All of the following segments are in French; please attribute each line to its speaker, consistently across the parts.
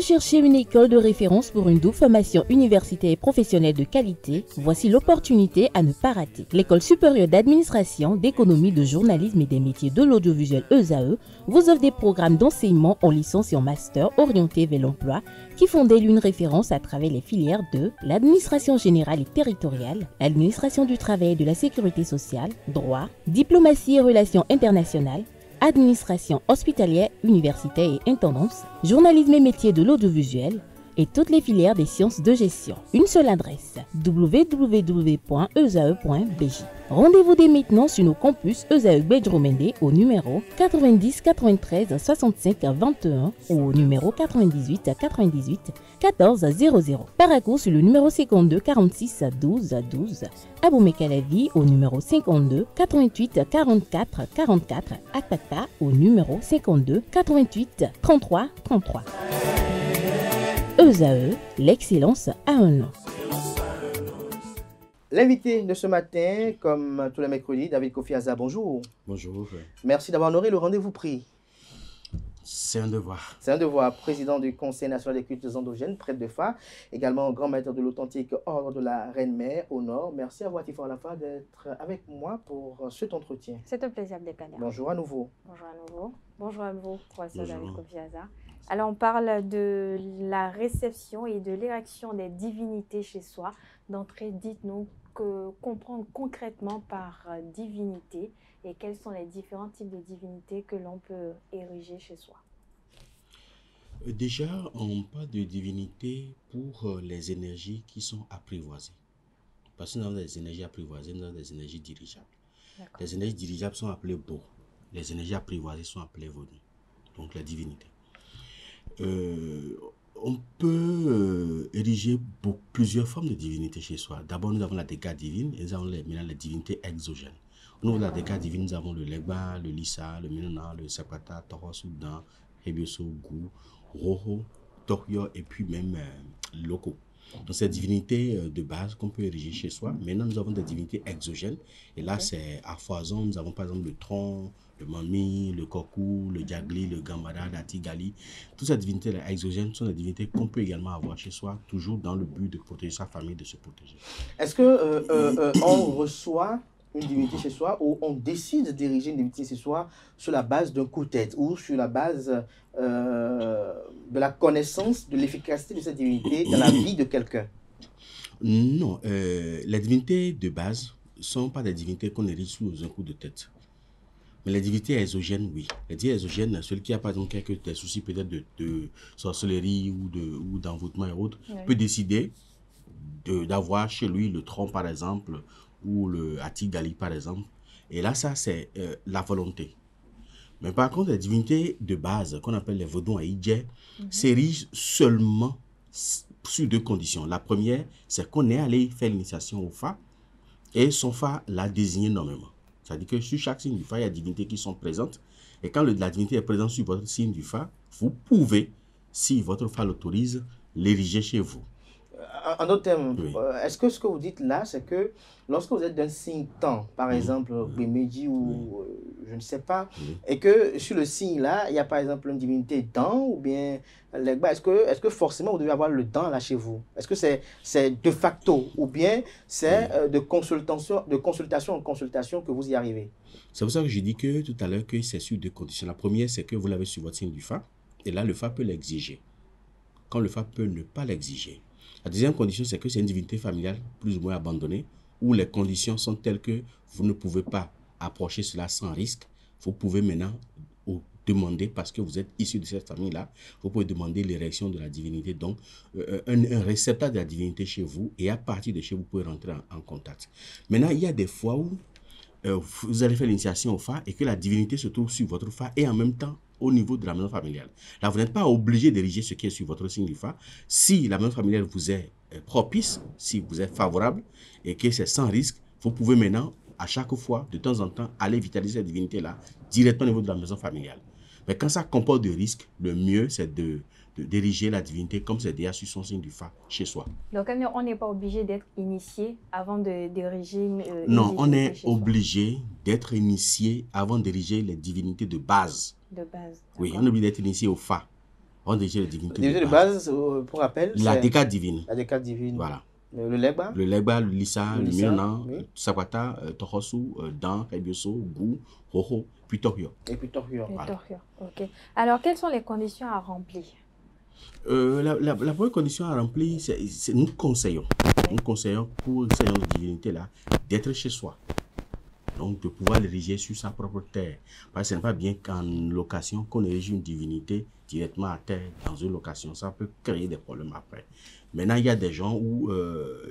Speaker 1: cherchez une école de référence pour une double formation universitaire et professionnelle de qualité? Voici l'opportunité à ne pas rater. L'École supérieure d'administration, d'économie, de journalisme et des métiers de l'audiovisuel ESAE vous offre des programmes d'enseignement en licence et en master orientés vers l'emploi qui font d'elle une référence à travers les filières de l'administration générale et territoriale, l'administration du travail et de la sécurité sociale, droit, diplomatie et relations internationales, administration hospitalière, universitaire et intendance, journalisme et métiers de l'audiovisuel et toutes les filières des sciences de gestion. Une seule adresse, www.esae.bj. Rendez-vous dès maintenant sur nos campus ESAE Bedromende au numéro 90 93 65 21 ou au numéro 98 98 14 00. Paracourt sur le numéro 52 46 12 12. Aboumé-Calavi au numéro 52 88 44 44. Akpata au numéro 52 88 33 33. ESAE, l'excellence a un nom.
Speaker 2: L'invité de ce matin, comme tous les mercredis, David Kofi Aza, bonjour.
Speaker 3: Bonjour.
Speaker 2: Merci d'avoir honoré le rendez-vous pris.
Speaker 3: C'est un devoir.
Speaker 2: C'est un devoir. Président du Conseil national des cultures endogènes, prêtre de Fa, également grand maître de l'authentique ordre de la Reine-Mère au Nord. Merci à vous, Atifor Alafa, d'être avec moi pour cet entretien.
Speaker 4: C'est un plaisir d'être là.
Speaker 2: Bonjour à nouveau.
Speaker 4: Bonjour à nouveau. Bonjour à vous, professeur David Kofi Aza. Alors, on parle de la réception et de l'érection des divinités chez soi. D'entrée, dites-nous comprendre concrètement par divinité et quels sont les différents types de divinités que l'on peut ériger chez soi.
Speaker 3: Déjà, on parle de divinité pour les énergies qui sont apprivoisées. Parce que nous avons des énergies apprivoisées, nous avons des énergies dirigeables. Les énergies dirigeables sont appelées Bo. Les énergies apprivoisées sont appelées Vonu. Donc, la divinité. On peut ériger plusieurs formes de divinités chez soi. D'abord, nous avons la décade divine et nous avons maintenant les divinités exogènes. Au niveau de la décade divine, nous avons le Legba, le Lissa, le Minona, le Sapata, Toro, Soudan, Hebioso, Gou, Roho, Tokyo et puis même Loko. Donc, ces divinités de base qu'on peut ériger chez soi. Maintenant, nous avons des divinités exogènes. Et là, c'est à foison. Nous avons par exemple le tronc, le mami, le kokou, le diagli, le gambada, l'atigali. Toutes ces divinités exogènes sont des divinités qu'on peut également avoir chez soi, toujours dans le but de protéger sa famille, de se protéger.
Speaker 2: Est-ce que on reçoit une divinité chez soi ou on décide d'ériger une divinité chez soi sur la base d'un coup de tête ou sur la base de la connaissance de l'efficacité de cette divinité dans la vie de quelqu'un?
Speaker 3: Non, les divinités de base ne sont pas des divinités qu'on érige sous un coup de tête. Mais les divinités exogènes, oui. Les divinités exogènes, celui qui a par exemple quelques soucis peut-être de sorcellerie ou d'envoûtement et autres, peut décider d'avoir chez lui le tronc par exemple, ou le Atigali par exemple. Et là, ça c'est la volonté. Mais par contre, les divinités de base, qu'on appelle les Vodou Aïdje, s'érigent seulement sur deux conditions. La première, c'est qu'on est allé faire l'initiation au Fa, et son Fa l'a désigné nommément. C'est-à-dire que sur chaque signe du Fa, il y a des divinités qui sont présentes. Et quand la divinité est présente sur votre signe du Fa, vous pouvez, si votre Fa l'autorise, l'ériger chez vous.
Speaker 2: En d'autres termes,
Speaker 3: Oui.
Speaker 2: est-ce que ce que vous dites là, c'est que lorsque vous êtes d'un signe temps, par exemple, Bémédi ou je ne sais pas, et que sur le signe là, il y a par exemple une divinité temps ou bien Legba, est-ce que forcément vous devez avoir le temps là chez vous? Est-ce que c'est de facto ou bien c'est de consultation en consultation que vous y arrivez?
Speaker 3: C'est pour ça que je dis que tout à l'heure que c'est sur deux conditions. La première, c'est que vous l'avez sur votre signe du Fa, et là, le Fa peut l'exiger. Quand le Fa peut ne pas l'exiger. La deuxième condition, c'est que c'est une divinité familiale plus ou moins abandonnée, où les conditions sont telles que vous ne pouvez pas approcher cela sans risque. Vous pouvez maintenant demander, parce que vous êtes issu de cette famille-là, vous pouvez demander l'érection de la divinité, donc un réceptacle de la divinité chez vous, et à partir de chez vous, vous pouvez rentrer en contact. Maintenant, il y a des fois où vous allez faire l'initiation au Fa et que la divinité se trouve sur votre Fa et en même temps au niveau de la maison familiale. Là, vous n'êtes pas obligé d'ériger ce qui est sur votre signe du Fa. Si la maison familiale vous est propice, si vous êtes favorable et que c'est sans risque, vous pouvez maintenant, à chaque fois, de temps en temps, aller vitaliser cette divinité-là directement au niveau de la maison familiale. Mais quand ça comporte des risques, le mieux, c'est d'ériger la divinité comme c'est déjà sur son signe du Fa chez soi.
Speaker 4: Donc, on n'est pas obligé d'être initié avant d'ériger.
Speaker 3: Non, on est obligé d'être initié avant d'ériger les divinités de base.
Speaker 4: De base.
Speaker 3: Oui, on est obligé d'être initié au Fa. On dirigeait les divinités
Speaker 2: Divinité de base, pour rappel,
Speaker 3: la décade divine.
Speaker 2: La décade divine.
Speaker 3: Voilà.
Speaker 2: Le Legba.
Speaker 3: Le Legba, le Lissa, le Minona,
Speaker 2: oui.
Speaker 3: Sakwata, Tohosu, Dan, Ebioso, Gou, Hoho, puis Torio.
Speaker 2: Et puis Torio.
Speaker 3: Voilà.
Speaker 4: Ok. Alors, quelles sont les conditions à remplir?
Speaker 3: La première condition à remplir, c'est nous conseillons. Nous conseillons pour ces divinités-là d'être chez soi. Donc, de pouvoir l'ériger sur sa propre terre. Parce que ce n'est pas bien qu'en location, qu'on érige une divinité directement à terre dans une location. Ça peut créer des problèmes après. Maintenant, il y a des gens où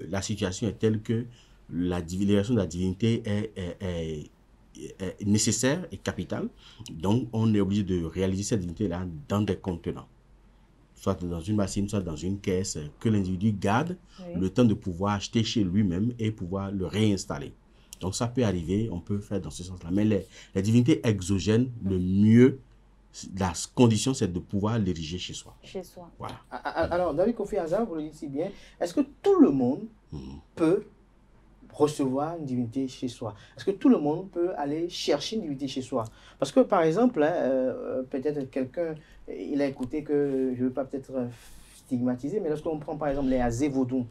Speaker 3: la situation est telle que l'élévation de la divinité est nécessaire et capitale. Donc, on est obligé de réaliser cette divinité-là dans des contenants. Soit dans une bassine, soit dans une caisse que l'individu garde le temps de pouvoir acheter chez lui-même et pouvoir le réinstaller. Donc, ça peut arriver, on peut faire dans ce sens-là. Mais les divinités exogènes, le mieux, la condition, c'est de pouvoir l'ériger chez soi.
Speaker 4: Chez soi.
Speaker 3: Voilà.
Speaker 2: Alors, David Kofi Hazard, vous le dites si bien, est-ce que tout le monde peut recevoir une divinité chez soi? Est-ce que tout le monde peut aller chercher une divinité chez soi? Parce que, par exemple, peut-être quelqu'un, il a écouté que, je ne veux pas peut-être stigmatiser, mais lorsqu'on prend par exemple les Azévodou,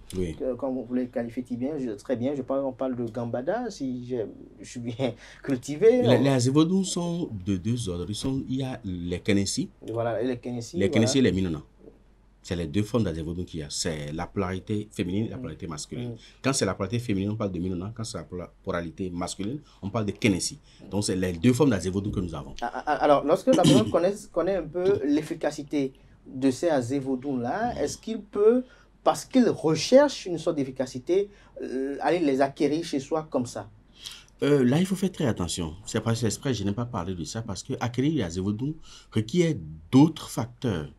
Speaker 2: comme vous les qualifiez bien, très bien, on parle de Gambada, si je suis bien cultivé.
Speaker 3: Les Azévodou sont de deux ordres. Il y a les Kenessi.
Speaker 2: Voilà, les Kenessi.
Speaker 3: Les Kenessi et les Minona. C'est les deux formes d'Azévodou qu'il y a. C'est la polarité féminine et la polarité masculine. Quand c'est la polarité féminine, on parle de Minona. Quand c'est la polarité masculine, on parle de Kenessi. Donc, c'est les deux formes d'Azévodou que nous avons.
Speaker 2: Alors, lorsque la personne connaît un peu l'efficacité de ces Azévodou-là, est-ce qu'il peut, parce qu'il recherche une sorte d'efficacité, aller les acquérir chez soi comme ça?
Speaker 3: Là, il faut faire très attention. C'est pas exprès, je n'ai pas parlé de ça parce que acquérir les Azévodou requiert d'autres facteurs.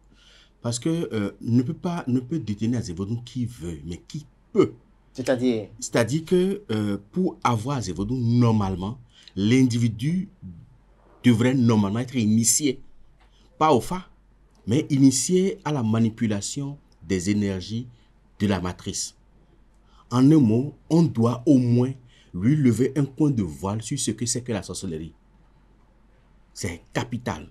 Speaker 3: Parce que ne peut détenir Azévodou qui veut, mais qui peut.
Speaker 2: C'est-à-dire?
Speaker 3: C'est-à-dire que pour avoir Azévodou, normalement, l'individu devrait normalement être initié, pas au Fa, mais initié à la manipulation des énergies de la matrice. En un mot, on doit au moins lui lever un coin de voile sur ce que c'est que la sorcellerie. C'est capital.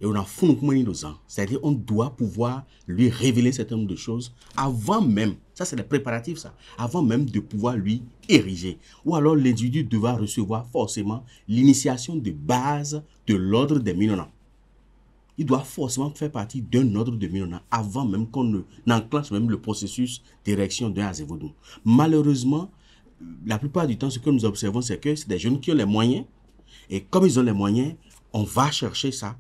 Speaker 3: Et on a fondé nos ans. C'est-à-dire on doit pouvoir lui révéler un certain nombre de choses avant même, ça c'est les préparatifs ça, avant même de pouvoir lui ériger. Ou alors l'individu devra recevoir forcément l'initiation de base de l'ordre des Minona. Il doit forcément faire partie d'un ordre de Minona avant même qu'on n'enclenche même le processus d'érection d'un Azévodou. Malheureusement, la plupart du temps, ce que nous observons, c'est que c'est des jeunes qui ont les moyens. Et comme ils ont les moyens, on va chercher ça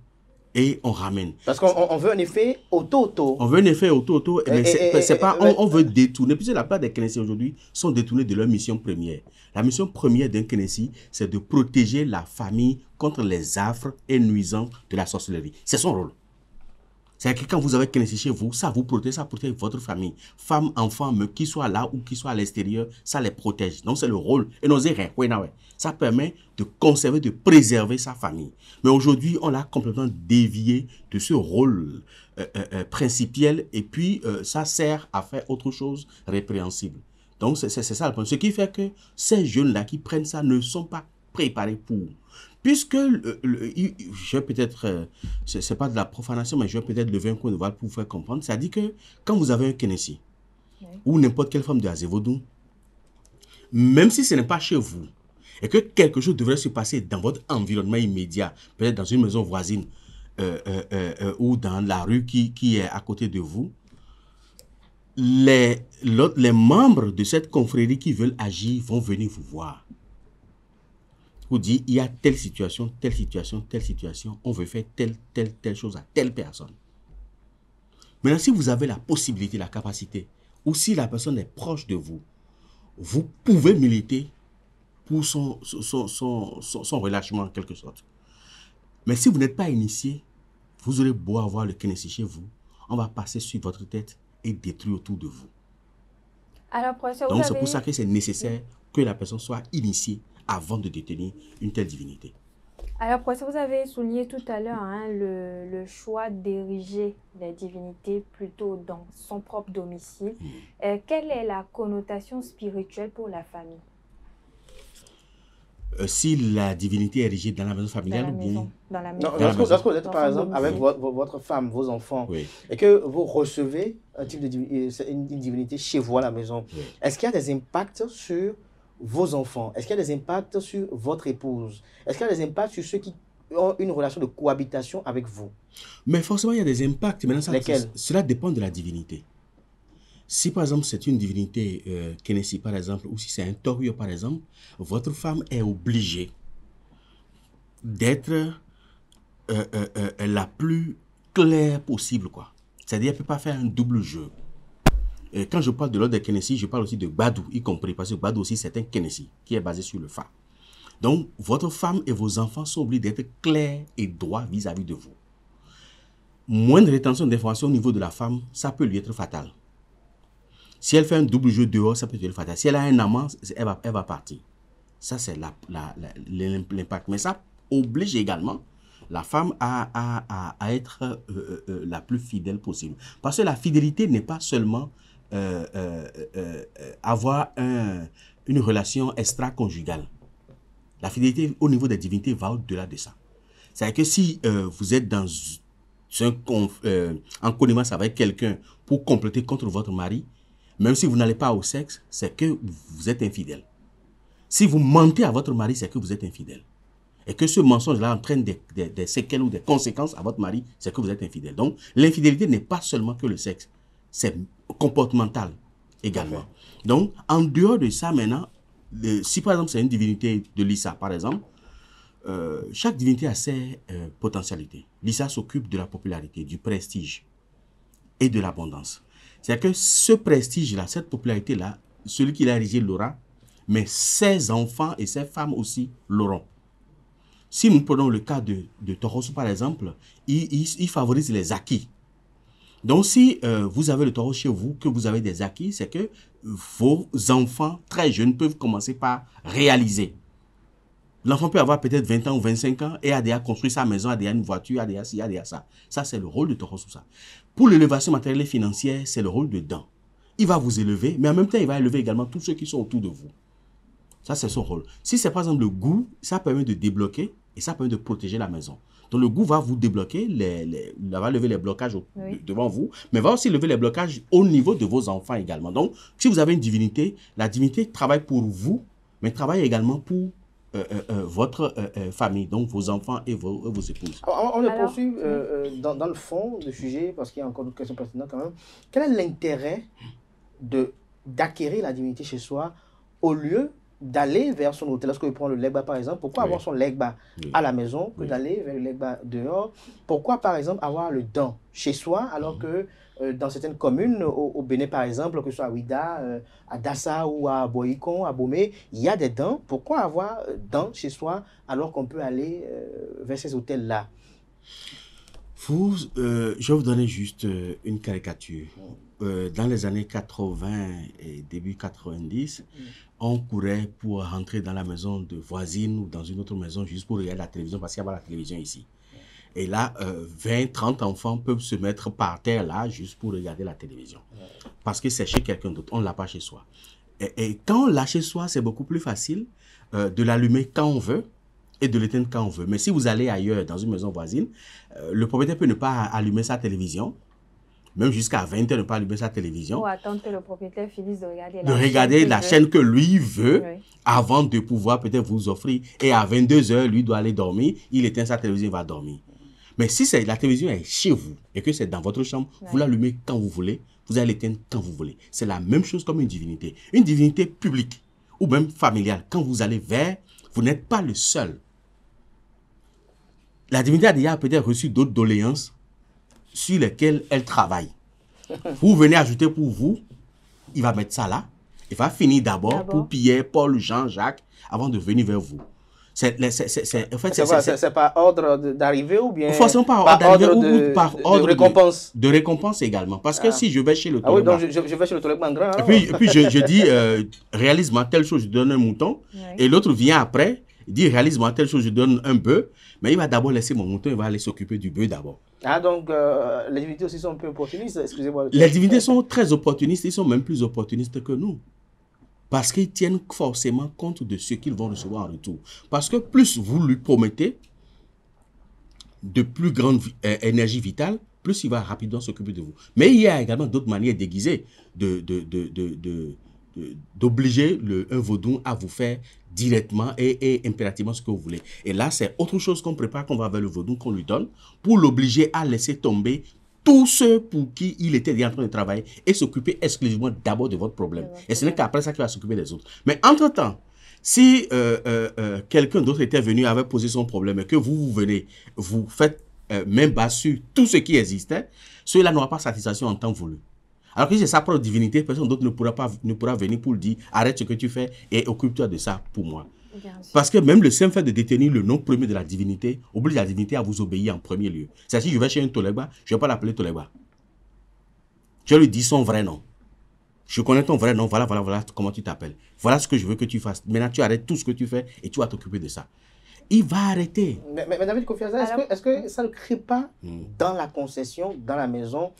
Speaker 3: et on ramène.
Speaker 2: Parce qu'on veut un effet auto-auto.
Speaker 3: On veut un effet auto-auto, mais c'est pas, on veut détourner. Puisque la plupart des Kenessi aujourd'hui sont détournés de leur mission première. La mission première d'un Kenessi, c'est de protéger la famille contre les affres et nuisances de la sorcellerie. C'est son rôle. C'est-à-dire que quand vous avez Kenessi chez vous, ça vous protège, ça protège votre famille. Femmes, enfants, qu'ils soient là ou qu'ils soient à l'extérieur, ça les protège. Donc c'est le rôle. Et nos erreurs, ça permet de conserver, de préserver sa famille. Mais aujourd'hui, on l'a complètement dévié de ce rôle principiel et puis ça sert à faire autre chose répréhensible. Donc c'est ça le point. Ce qui fait que ces jeunes-là qui prennent ça ne sont pas préparés pour. Puisque je vais peut-être, c'est pas de la profanation, mais je vais peut-être lever un coin de voile pour vous faire comprendre. C'est-à-dire que quand vous avez un Kenessi ou n'importe quelle forme de Azévodou, même si ce n'est pas chez vous, et que quelque chose devrait se passer dans votre environnement immédiat, peut-être dans une maison voisine ou dans la rue qui est à côté de vous, les membres de cette confrérie qui veulent agir vont venir vous voir. Vous dire, il y a telle situation, on veut faire telle chose à telle personne. Maintenant, si vous avez la possibilité, la capacité, ou si la personne est proche de vous, vous pouvez militer pour son relâchement en quelque sorte. Mais si vous n'êtes pas initié, vous aurez beau avoir le Kenessi chez vous, on va passer sur votre tête et détruire autour de vous.
Speaker 4: Alors, professeur,
Speaker 3: donc c'est pour ça que c'est nécessaire que la personne soit initiée avant de détenir une telle divinité.
Speaker 4: Alors, professeur, vous avez souligné tout à l'heure le choix d'ériger les divinités plutôt dans son propre domicile. Quelle est la connotation spirituelle pour la famille?
Speaker 3: si la divinité est érigée dans la maison familiale ou bien...
Speaker 4: Dans la maison.
Speaker 2: Lorsque vous êtes, par exemple, avec votre femme, vos enfants,
Speaker 3: Oui.
Speaker 2: et que vous recevez un type une divinité chez vous à la maison,
Speaker 3: Oui.
Speaker 2: est-ce qu'il y a des impacts sur vos enfants? Est-ce qu'il y a des impacts sur votre épouse? Est-ce qu'il y a des impacts sur ceux qui ont une relation de cohabitation avec vous?
Speaker 3: Mais forcément, il y a des impacts. Maintenant,
Speaker 2: Lesquels?
Speaker 3: Cela dépend de la divinité. Si par exemple c'est une divinité Kenessi par exemple, ou si c'est un Torio par exemple, votre femme est obligée d'être la plus claire possible, quoi. C'est-à-dire qu'elle ne peut pas faire un double jeu. Et quand je parle de l'ordre des Kenessi, je parle aussi de Badou, y compris, parce que Badou aussi c'est un Kenessi qui est basé sur le Fa. Donc votre femme et vos enfants sont obligés d'être clairs et droits vis-à-vis de vous. Moindre rétention d'informations au niveau de la femme, ça peut lui être fatal. Si elle fait un double jeu dehors, ça peut être fatal. Si elle a un amant, elle va partir. Ça, c'est l'impact. Mais ça oblige également la femme à être la plus fidèle possible. Parce que la fidélité n'est pas seulement avoir une relation extra-conjugale. La fidélité au niveau des divinités va au-delà de ça. C'est-à-dire que si vous êtes en connivence avec quelqu'un pour compléter contre votre mari, même si vous n'allez pas au sexe, c'est que vous êtes infidèle. Si vous mentez à votre mari, c'est que vous êtes infidèle. Et que ce mensonge-là entraîne des séquelles ou des conséquences à votre mari, c'est que vous êtes infidèle. Donc, l'infidélité n'est pas seulement que le sexe, c'est comportemental également. Okay. Donc, en dehors de ça maintenant, si par exemple c'est une divinité de Lissa, par exemple, chaque divinité a ses potentialités. Lissa s'occupe de la popularité, du prestige et de l'abondance. C'est-à-dire que ce prestige-là, cette popularité-là, celui qui l'a érigé l'aura, mais ses enfants et ses femmes aussi l'auront. Si nous prenons le cas de Torosso, par exemple, il favorise les acquis. Donc, si vous avez le taureau chez vous, que vous avez des acquis, c'est que vos enfants très jeunes peuvent commencer par réaliser. L'enfant peut avoir peut-être 20 ans ou 25 ans et a déjà construit sa maison, a déjà une voiture, a déjà ci, a déjà ça. Ça, c'est le rôle de Torosso, ça. Pour l'élévation matérielle et financière, c'est le rôle de Dan. Il va vous élever, mais en même temps, il va élever également tous ceux qui sont autour de vous. Ça, c'est son rôle. Si c'est par exemple le goût, ça permet de débloquer et ça permet de protéger la maison. Donc, le goût va vous débloquer, va lever les blocages devant vous, mais va aussi lever les blocages au niveau de vos enfants également. Donc, si vous avez une divinité, la divinité travaille pour vous, mais travaille également pour votre famille, donc vos enfants et vos épouses.
Speaker 2: On le poursuit dans le fond du sujet, parce qu'il y a encore d'autres questions pertinentes quand même. Quel est l'intérêt d'acquérir la divinité chez soi au lieu d'aller vers son hôtel? Lorsque vous prenez le legba par exemple, pourquoi avoir son legba à la maison que d'aller vers le legba dehors? Pourquoi par exemple avoir le Dan chez soi alors que dans certaines communes, au Bénin par exemple, que ce soit à Ouida, à Dassa ou à Boïkon, à Bomé, il y a des dents. Pourquoi avoir dents chez soi alors qu'on peut aller vers ces hôtels-là?
Speaker 3: Je vais vous donner juste une caricature. Dans les années 80 et début 90, on courait pour rentrer dans la maison de voisine ou dans une autre maison juste pour regarder la télévision parce qu'il y avait la télévision ici. Et là, 20, 30 enfants peuvent se mettre par terre là juste pour regarder la télévision. Parce que c'est chez quelqu'un d'autre, on ne l'a pas chez soi. Et quand on l'a chez soi, c'est beaucoup plus facile de l'allumer quand on veut et de l'éteindre quand on veut. Mais si vous allez ailleurs, dans une maison voisine, le propriétaire peut ne pas allumer sa télévision, même jusqu'à 20 h ne pas allumer sa télévision.
Speaker 4: Ou attendre que le propriétaire finisse de
Speaker 3: regarder la chaîne que lui veut, avant de pouvoir peut-être vous offrir. Et à 22 h, lui doit aller dormir, il éteint sa télévision, il va dormir. Mais si la télévision est chez vous et que c'est dans votre chambre, vous l'allumez quand vous voulez, vous allez l'éteindre quand vous voulez. C'est la même chose comme une divinité. Une divinité publique ou même familiale. Quand vous allez vers, vous n'êtes pas le seul. La divinité a déjà peut-être reçu d'autres doléances sur lesquelles elle travaille. Vous venez ajouter pour vous, il va mettre ça là. Il va finir d'abord pour Pierre, Paul, Jean, Jacques, avant de venir vers vous. C'est
Speaker 2: par ordre d'arrivée ou bien
Speaker 3: forcément par ordre d'arrivée ou par ordre
Speaker 2: de récompense.
Speaker 3: De récompense également. Parce que si je vais chez le
Speaker 2: Tolekba... Ah oui, donc je vais chez le Tolekba grand.
Speaker 3: Et puis je dis, réalise-moi telle chose, je donne un mouton. Et l'autre vient après, il dit, réalise-moi telle chose, je donne un bœuf. Mais il va d'abord laisser mon mouton, il va aller s'occuper du bœuf d'abord.
Speaker 2: Ah, donc les divinités aussi sont un peu opportunistes, excusez-moi.
Speaker 3: Les divinités sont très opportunistes, ils sont même plus opportunistes que nous. Parce qu'ils tiennent forcément compte de ce qu'ils vont recevoir en retour. Parce que plus vous lui promettez de plus grande énergie vitale, plus il va rapidement s'occuper de vous. Mais il y a également d'autres manières déguisées d'obliger un vaudou à vous faire directement et impérativement ce que vous voulez. Et là, c'est autre chose qu'on prépare, qu'on va vers le vaudou, qu'on lui donne, pour l'obliger à laisser tomber tous ceux pour qui il était déjà en train de travailler et s'occuper exclusivement d'abord de votre problème. Et ce n'est qu'après ça qu'il va s'occuper des autres. Mais entre-temps, si quelqu'un d'autre était venu, avait posé son problème et que vous venez, vous faites main basse sur tout ce qui existait, celui-là n'aura pas satisfaction en temps voulu. Alors que c'est sa propre divinité, personne d'autre ne pourra venir pour lui dire arrête ce que tu fais et occupe-toi de ça pour moi. Parce que même le simple fait de détenir le nom premier de la divinité oblige la divinité à vous obéir en premier lieu. C'est-à-dire, si je vais chez un Toleba, je ne vais pas l'appeler Toleba. Je lui dis son vrai nom. Je connais ton vrai nom, voilà comment tu t'appelles. Voilà ce que je veux que tu fasses. Maintenant, tu arrêtes tout ce que tu fais et tu vas t'occuper de ça. Il va arrêter.
Speaker 2: Mais David Kofi-Aza, est-ce que ça ne crée pas dans la concession, dans la maison,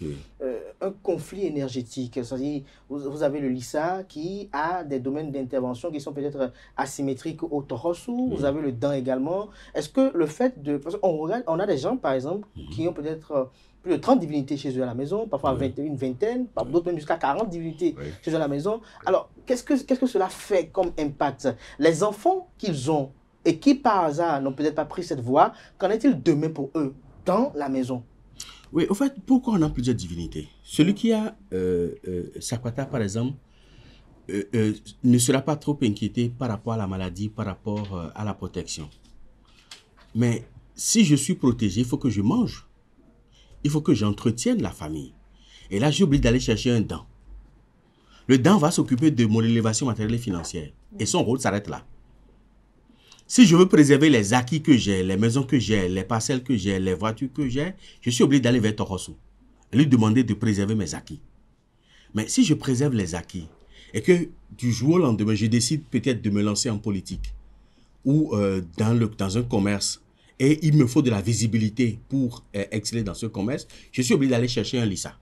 Speaker 2: un conflit énergétique? C'est-à-dire, vous avez le Lissa qui a des domaines d'intervention qui sont peut-être asymétriques au Tohosu, vous avez le Dan également. Est-ce que le fait de... Parce qu'on regarde, on a des gens, par exemple, qui ont peut-être plus de 30 divinités chez eux à la maison, parfois une vingtaine, d'autres même jusqu'à 40 divinités chez eux à la maison. Alors, qu'est-ce que cela fait comme impact? Les enfants qu'ils ont, et qui par hasard n'ont peut-être pas pris cette voie, qu'en est-il demain pour eux dans la maison?
Speaker 3: Oui, au fait, pourquoi on a plusieurs divinités? Celui qui a Sakwata, par exemple, ne sera pas trop inquiété par rapport à la maladie, par rapport à la protection. Mais si je suis protégé, il faut que je mange. Il faut que j'entretienne la famille. Et là, j'ai oublié d'aller chercher un Dan. Le Dan va s'occuper de mon élévation matérielle et financière. Et son rôle s'arrête là. Si je veux préserver les acquis que j'ai, les maisons que j'ai, les parcelles que j'ai, les voitures que j'ai, je suis obligé d'aller vers Tohosu et lui demander de préserver mes acquis. Mais si je préserve les acquis et que du jour au lendemain, je décide peut-être de me lancer en politique ou dans un commerce et il me faut de la visibilité pour exceller dans ce commerce, je suis obligé d'aller chercher un Lissa.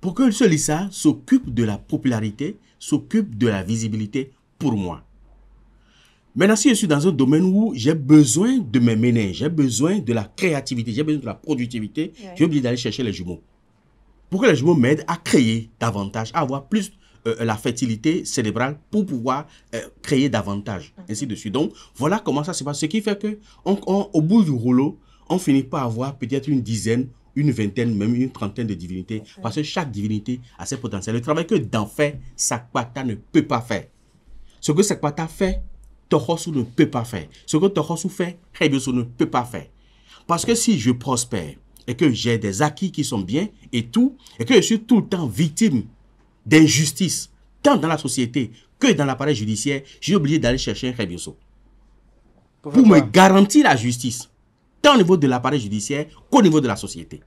Speaker 3: Pour que ce Lissa s'occupe de la popularité, s'occupe de la visibilité pour moi. Maintenant, si je suis dans un domaine où j'ai besoin de me mener, j'ai besoin de la créativité, j'ai besoin de la productivité, j'ai oublié d'aller chercher les jumeaux. Pour que les jumeaux m'aident à créer davantage, à avoir plus la fertilité cérébrale pour pouvoir créer davantage, ainsi de suite. Donc, voilà comment ça se passe. Ce qui fait qu'au bout du rouleau, on finit par avoir peut-être une dizaine, une vingtaine, même une trentaine de divinités, parce que chaque divinité a ses potentiels. Le travail que d'en fait, Sakwata ne peut pas faire. Ce que Sakwata fait, Tohosu ne peut pas faire. Ce que Tohosu fait, Hebiosu ne peut pas faire. Parce que si je prospère et que j'ai des acquis qui sont bien et tout, et que je suis tout le temps victime d'injustice, tant dans la société que dans l'appareil judiciaire, j'ai oublié d'aller chercher un Hebiosu. Pour me garantir la justice, tant au niveau de l'appareil judiciaire qu'au niveau de la société.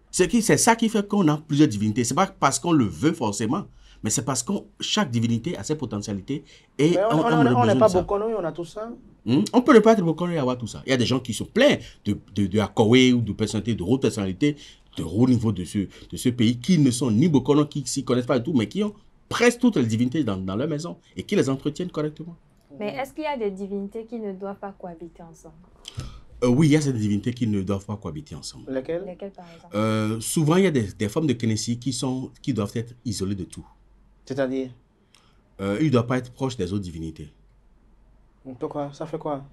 Speaker 3: C'est ça qui fait qu'on a plusieurs divinités. Ce n'est pas parce qu'on le veut forcément, mais c'est parce que chaque divinité a ses potentialités. Et
Speaker 2: on n'est pas Bokono, on a tout ça.
Speaker 3: On peut ne pas être Bokono et avoir tout ça. Il y a des gens qui sont pleins de Akowe ou de personnalités, de haute personnalité, de haut niveau de ce pays, qui ne sont ni Bokono, qui ne s'y connaissent pas du tout, mais qui ont presque toutes les divinités dans leur maison et qui les entretiennent correctement.
Speaker 4: Mais est-ce qu'il y a des divinités qui ne doivent pas cohabiter ensemble?
Speaker 3: Oui, il y a ces divinités qui ne doivent pas cohabiter ensemble.
Speaker 2: Lesquelles
Speaker 4: par exemple?
Speaker 3: Souvent, il y a des formes de Kenessi qui doivent être isolées de tout.
Speaker 2: C'est-à-dire
Speaker 3: il ne doit pas être proche des autres divinités.
Speaker 2: Pourquoi? Ça fait quoi?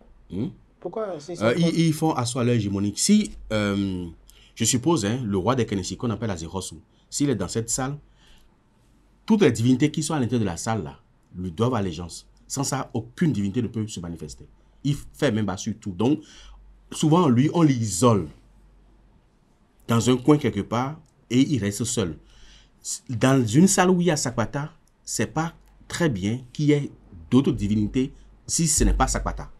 Speaker 2: Pourquoi
Speaker 3: ils font asseoir leur hégémonique. Si, je suppose, le roi des Kenessi, qu'on appelle Azerosu, s'il est dans cette salle, toutes les divinités qui sont à l'intérieur de la salle là, lui doivent allégeance. Sans ça, aucune divinité ne peut se manifester. Il fait même bas sur tout. Donc, souvent, lui, on l'isole dans un coin quelque part et il reste seul. Dans une salle où il y a Sakwata, c'est pas très bien qu'il y ait d'autres divinités si ce n'est pas Sakwata.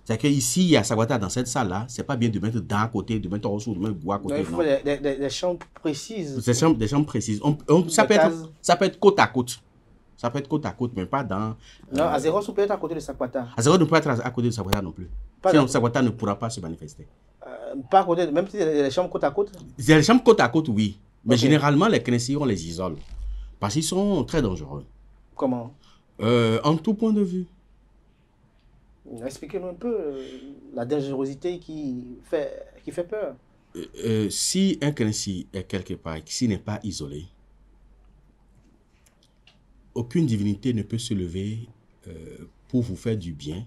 Speaker 3: C'est-à-dire qu'ici, il y a Sakwata dans cette salle-là, c'est pas bien de mettre d'un à côté, de mettre Tohosu, de mettre Gua à côté.
Speaker 2: Donc, il faut des chambres précises.
Speaker 3: Des chambres précises. Ça peut être côte à côte. Ça peut être côte à côte, mais pas dans...
Speaker 2: Non, Azerosu peut être à côté de Sakwata.
Speaker 3: Azerosu ne peut pas être à côté de Sakwata non plus. Sinon, Sakwata ne pourra pas se manifester.
Speaker 2: Pas à côté, même si il y a des chambres côte à côte?
Speaker 3: Il y a des chambres côte à côte, oui. Mais généralement, les Kenessi, on les isole. Parce qu'ils sont très dangereux.
Speaker 2: Comment?
Speaker 3: En tout point de vue.
Speaker 2: Expliquez-nous un peu la dangerosité qui fait peur.
Speaker 3: Si un Kenessi est quelque part, s'il n'est pas isolé, aucune divinité ne peut se lever pour vous faire du bien,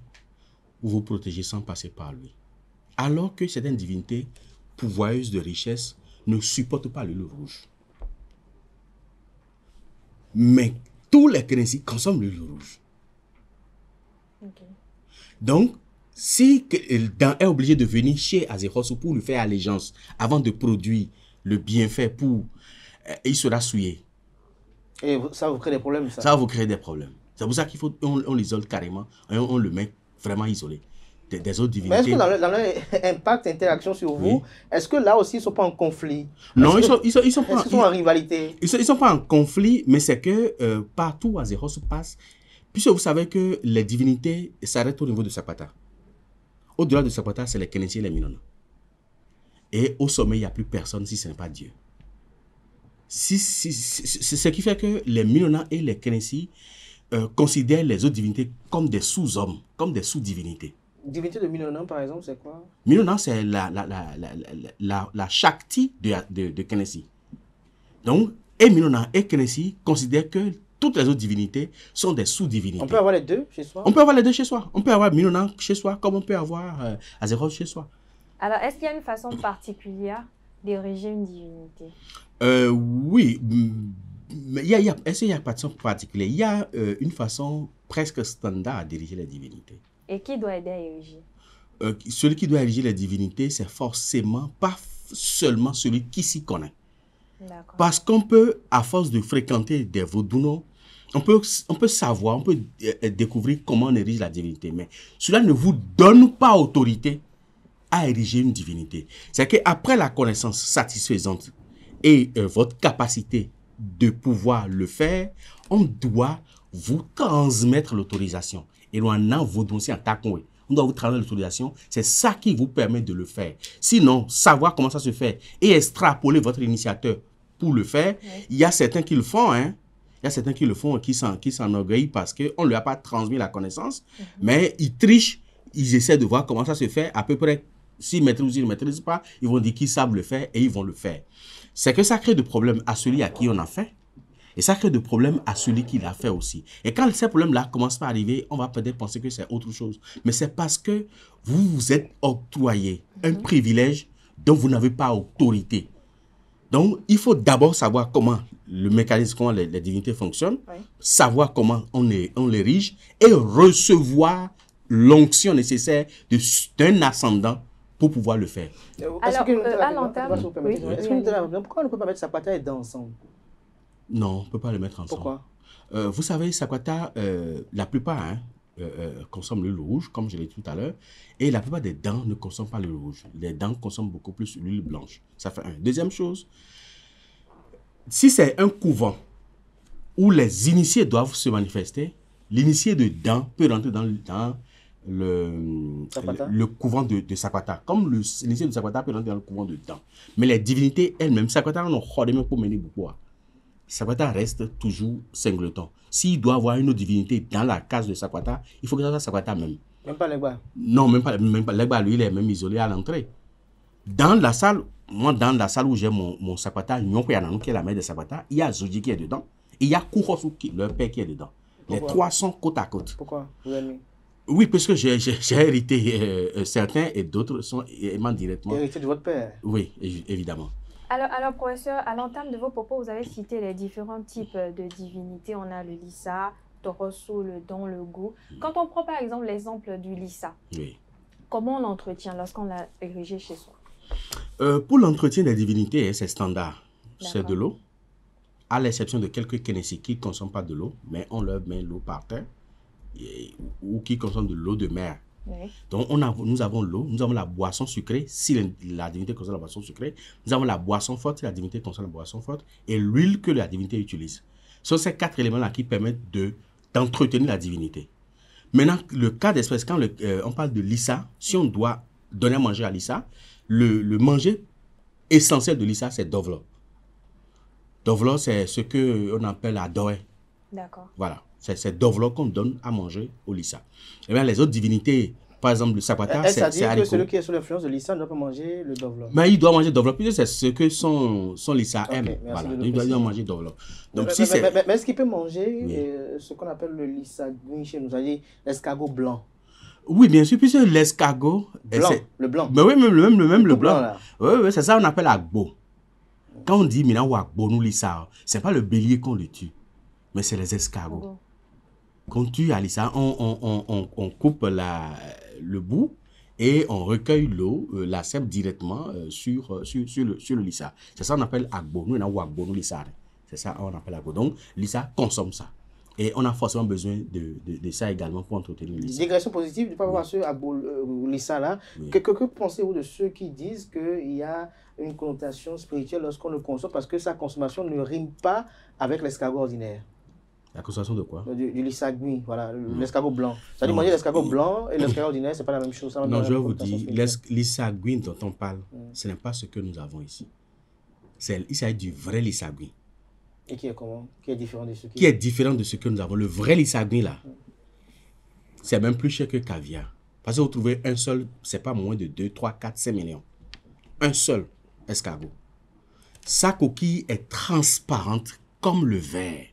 Speaker 3: ou vous protéger sans passer par lui. Alors que certaines divinités pourvoyeuses de richesses ne supportent pas l'huile rouge. Mais tous les Kenessi consomment l'huile rouge.
Speaker 4: Ok.
Speaker 3: Donc, si Dan est obligé de venir chez Azéros pour lui faire allégeance avant de produire le bienfait il sera souillé.
Speaker 2: Et ça vous crée des problèmes, ça?
Speaker 3: Ça va vous créer des problèmes. C'est pour ça qu'il faut on l'isole carrément, on le met vraiment isolé des autres divinités.
Speaker 2: Mais est-ce que dans leur impact, interaction sur vous, est-ce que là aussi ils ne sont pas en conflit?
Speaker 3: Non, ils sont pas
Speaker 2: en rivalité?
Speaker 3: Ils sont pas en conflit, mais c'est que partout où Azéros passe, puisque vous savez que les divinités s'arrêtent au niveau de Sapata. Au-delà de Sapata, c'est les Kenessi et les Minona. Et au sommet, il n'y a plus personne si ce n'est pas Dieu. C'est ce qui fait que les Minona et les Kenessi considèrent les autres divinités comme des sous-hommes, comme des sous-divinités.
Speaker 2: Divinité de Minona, par exemple, c'est quoi?
Speaker 3: Minona, c'est la Shakti de Kenessi. Donc, et Minona et Kenessi considèrent que toutes les autres divinités sont des sous-divinités.
Speaker 2: On peut avoir les deux chez soi?
Speaker 3: On peut avoir les deux chez soi. On peut avoir Minona chez soi, comme on peut avoir Azéros chez soi.
Speaker 4: Alors, est-ce qu'il y a une façon particulière d'ériger une divinité?
Speaker 3: Oui, mais est-ce qu'il y a pas de façon particulière? Il y a une façon presque standard à diriger les divinités.
Speaker 4: Et qui doit aider à ériger?
Speaker 3: Celui qui doit ériger les divinités, c'est forcément pas seulement celui qui s'y connaît. Parce qu'on peut, à force de fréquenter des vaudounos, on peut savoir, on peut découvrir comment on érige la divinité. Mais cela ne vous donne pas autorité à ériger une divinité. C'est qu'après la connaissance satisfaisante et votre capacité de pouvoir le faire, on doit vous transmettre l'autorisation. Et on a vaudou en takoué. On doit vous transmettre l'autorisation. C'est ça qui vous permet de le faire. Sinon, savoir comment ça se fait et extrapoler votre initiateur pour le faire, il y a certains qui le font, hein. Il y a certains qui le font et qui s'enorgueillissent parce qu'on ne lui a pas transmis la connaissance, mais ils trichent, ils essaient de voir comment ça se fait, à peu près, s'ils maîtrisent ou s'ils ne maîtrisent pas, ils vont dire qu'ils savent le faire et ils vont le faire. C'est que ça crée de problèmes à celui à qui on a fait, et ça crée de problèmes à celui qui l'a fait aussi. Et quand ces problèmes-là commencent à arriver, on va peut-être penser que c'est autre chose. Mais c'est parce que vous vous êtes octroyé un privilège dont vous n'avez pas autorité. Donc, il faut d'abord savoir comment le mécanisme, comment les divinités fonctionnent, savoir comment on l'érige et recevoir l'onction nécessaire d'un ascendant pour pouvoir le faire.
Speaker 4: Alors, à l'entame,
Speaker 2: pourquoi on ne peut pas mettre Sapata et Dan ensemble?
Speaker 3: Non, on ne peut pas les mettre ensemble.
Speaker 2: Pourquoi?
Speaker 3: Vous savez, Sapata, la plupart consomment l'huile rouge, comme je l'ai dit tout à l'heure, et la plupart des dents ne consomment pas l'huile rouge. Les dents consomment beaucoup plus l'huile blanche. Ça fait un. Deuxième chose, si c'est un couvent où les initiés doivent se manifester, l'initié de dents peut rentrer dans le couvent de Sapata. Comme l'initié de Sapata peut rentrer dans le couvent de dents. Mais les divinités elles-mêmes, Sapata, on a même pour mener beaucoup. Sapata reste toujours singleton. S'il doit avoir une autre divinité dans la case de Sapata, il faut que ça soit Sapata même.
Speaker 2: Même pas Legba?
Speaker 3: Non, même pas Legba, lui, il est même isolé à l'entrée. Dans la salle, moi, dans la salle où j'ai mon Sapata, Nyonkoyananou, qui est la mère de Sapata, il y a Zoji qui est dedans, et il y a Kourosu, leur père, qui est dedans. Les trois sont côte à côte.
Speaker 2: Pourquoi? Vous avez mis?
Speaker 3: Oui, parce que j'ai hérité certains et d'autres sont émanent directement.
Speaker 2: Hérité de votre père?
Speaker 3: Oui, évidemment.
Speaker 4: Alors, professeur, à l'entame de vos propos, vous avez cité les différents types de divinités. On a le Lissa, Torosso, le Don, le Goût. Quand on prend par exemple l'exemple du Lissa, comment on l'entretient lorsqu'on l'a érigé chez soi?
Speaker 3: Pour l'entretien des divinités, c'est standard. C'est de l'eau, à l'exception de quelques Kenessi qui ne consomment pas de l'eau, mais on leur met l'eau par terre, ou qui consomment de l'eau de mer. Donc, nous avons l'eau, nous avons la boisson sucrée, si la divinité consomme la boisson sucrée, nous avons la boisson forte, si la divinité consomme la boisson forte, et l'huile que la divinité utilise. Ce sont ces quatre éléments-là qui permettent d'entretenir la divinité. Maintenant, le cas d'espèce, quand on parle de Lissa, si on doit donner à manger à Lissa, le manger essentiel de Lissa, c'est Dovlo. Dovlo, c'est ce qu'on appelle la doé.
Speaker 4: D'accord.
Speaker 3: Voilà. C'est Dovlo qu'on donne à manger au Lissa. Et bien, les autres divinités, par exemple, le Sapata, c'est haricot.
Speaker 2: C'est-à-dire que celui qui est sous l'influence de Lissa ne doit pas manger le Dovlo.
Speaker 3: Mais il doit manger Dovlo, puisque c'est ce que son Lissa aime.
Speaker 2: Voilà.
Speaker 3: Il doit manger Dovlo. Donc,
Speaker 2: mais est-ce qu'il peut manger ce qu'on appelle le Lissa chez nous, c'est-à-dire l'escargot blanc?
Speaker 3: Oui, bien sûr, puisque l'escargot...
Speaker 2: Le blanc.
Speaker 3: Mais oui, même le blanc.
Speaker 2: Oui,
Speaker 3: c'est ça qu'on appelle agbo. Quand on dit Mina ou agbo, nous Lissa, c'est pas le bélier qu'on le tue, mais c'est les escargots. Quand on tue à Lissa, on coupe le bout et on recueille l'eau, la sève directement sur le Lissa. C'est ça qu'on appelle agbo. Nous, on a agbo, nous Lissa. C'est ça qu'on appelle agbo. Donc, Lissa consomme ça. Et on a forcément besoin de ça également pour entretenir le Lissa.
Speaker 2: Digression positive, par rapport à ce Lissa là, que pensez-vous de ceux qui disent qu'il y a une connotation spirituelle lorsqu'on le consomme parce que sa consommation ne rime pas avec l'escargot ordinaire?
Speaker 3: La consommation de quoi?
Speaker 2: Du Lissa gui, voilà, l'escargot blanc. C'est-à-dire manger l'escargot blanc et l'escargot ordinaire, c'est pas la même chose.
Speaker 3: Non, je vais vous dire, Lissa gui dont on parle, ce n'est pas ce que nous avons ici. Il s'agit du vrai Lissa gui.
Speaker 2: Et qui est comment? Qui est différent de ce
Speaker 3: qui est différent de ce que nous avons. Le vrai Lissa gui là, c'est même plus cher que caviar. Parce que vous trouvez un seul, c'est pas moins de 2, 3, 4, 5 millions. Un seul escargot. Sa coquille est transparente comme le verre.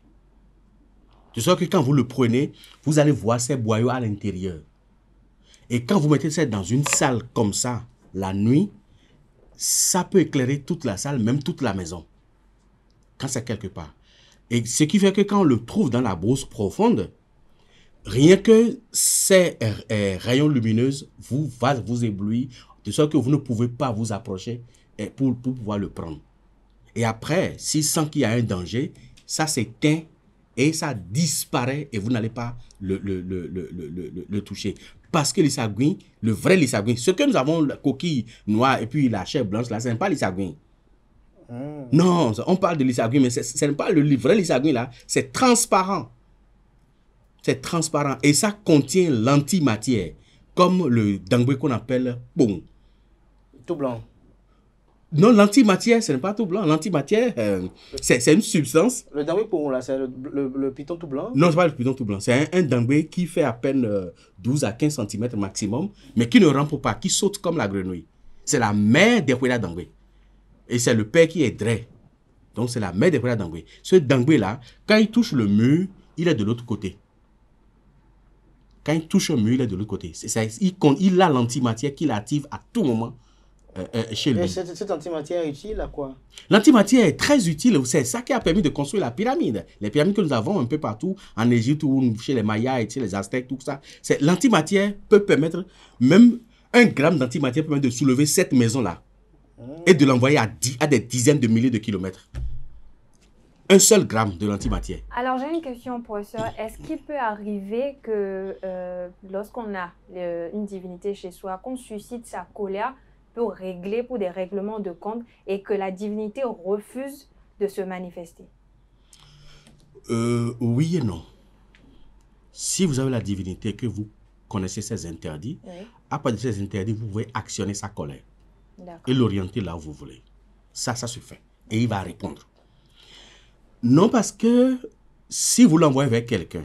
Speaker 3: De sorte que quand vous le prenez, vous allez voir ces boyaux à l'intérieur. Et quand vous mettez ça dans une salle comme ça, la nuit, ça peut éclairer toute la salle, même toute la maison. Quand c'est quelque part. Et ce qui fait que quand on le trouve dans la brousse profonde, rien que ces rayons lumineux vous éblouir, de sorte que vous ne pouvez pas vous approcher pour pouvoir le prendre. Et après, s'il sent qu'il y a un danger, ça s'éteint et ça disparaît et vous n'allez pas le toucher. Parce que Lissa gui, le vrai Lissa gui, ce que nous avons, la coquille noire et puis la chair blanche, là, ce n'est pas Lissa gui. Non, on parle de Lissa gui, mais ce n'est pas le vrai Lissa gui là, c'est transparent. C'est transparent et ça contient l'antimatière, comme le dangbe qu'on appelle bon.
Speaker 2: Tout blanc.
Speaker 3: Non, l'antimatière, ce n'est pas tout blanc. L'antimatière, c'est une substance.
Speaker 2: Le dangbe pour là, c'est le piton tout blanc?
Speaker 3: Non, ce n'est pas le piton tout blanc. C'est un dangbe qui fait à peine 12 à 15 cm maximum, mais qui ne rampe pas, qui saute comme la grenouille. C'est la mère des Kwela dangbe. Et c'est le père qui est Dre. Donc, c'est la mère des Kwela dangbe. Ce dangbe-là, quand il touche le mur, il est de l'autre côté. Quand il touche le mur, il est de l'autre côté. Il a l'antimatière qu'il active à tout moment. Chez lui.
Speaker 2: Et cette antimatière est utile à quoi?
Speaker 3: L'antimatière est très utile. C'est ça qui a permis de construire la pyramide. Les pyramides que nous avons un peu partout, en Égypte ou chez les Mayas et chez les Aztèques, tout ça. L'antimatière peut permettre, même 1 gramme d'antimatière peut permettre de soulever cette maison-là et de l'envoyer à des dizaines de milliers de kilomètres. 1 seul gramme de l'antimatière.
Speaker 4: Alors, j'ai une question, professeur. Est-ce qu'il peut arriver que lorsqu'on a une divinité chez soi, qu'on suscite sa colère pour régler, pour des règlements de compte, et que la divinité refuse de se manifester?
Speaker 3: Oui et non. Si vous avez la divinité et que vous connaissez ses interdits, à partir de ces interdits, vous pouvez actionner sa colère et l'orienter là où vous voulez. Ça se fait. Et il va répondre. Non, parce que si vous l'envoyez vers quelqu'un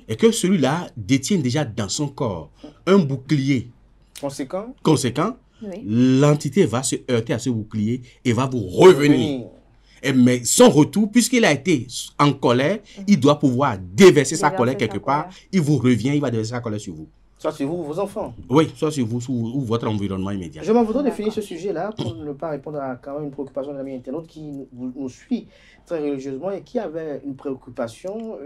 Speaker 3: et que celui-là détient déjà dans son corps un bouclier conséquent, l'entité va se heurter à ce bouclier et va vous revenir. Mais son retour, puisqu'il a été en colère, il doit pouvoir déverser sa colère quelque part. Il vous revient, il va déverser sa colère sur vous.
Speaker 2: Soit sur vous ou vos enfants.
Speaker 3: Oui, soit sur vous ou votre environnement immédiat.
Speaker 2: Je m'en voudrais de finir ce sujet-là pour ne pas répondre à quand même une préoccupation d'un ami internaute qui nous suit très religieusement et qui avait une préoccupation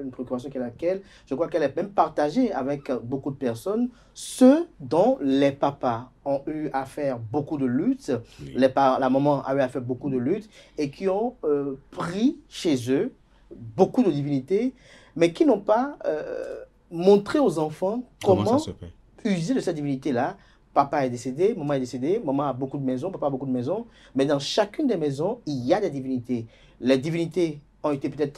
Speaker 2: qui est laquelle, je crois qu'elle est même partagée avec beaucoup de personnes, ceux dont les papas ont eu à faire beaucoup de luttes, la maman a eu à faire beaucoup de luttes et qui ont pris chez eux beaucoup de divinités, mais qui n'ont pas montré aux enfants comment user de cette divinité-là. Papa est décédé, maman a beaucoup de maisons, papa a beaucoup de maisons, mais dans chacune des maisons, il y a des divinités. Les divinités ont été peut-être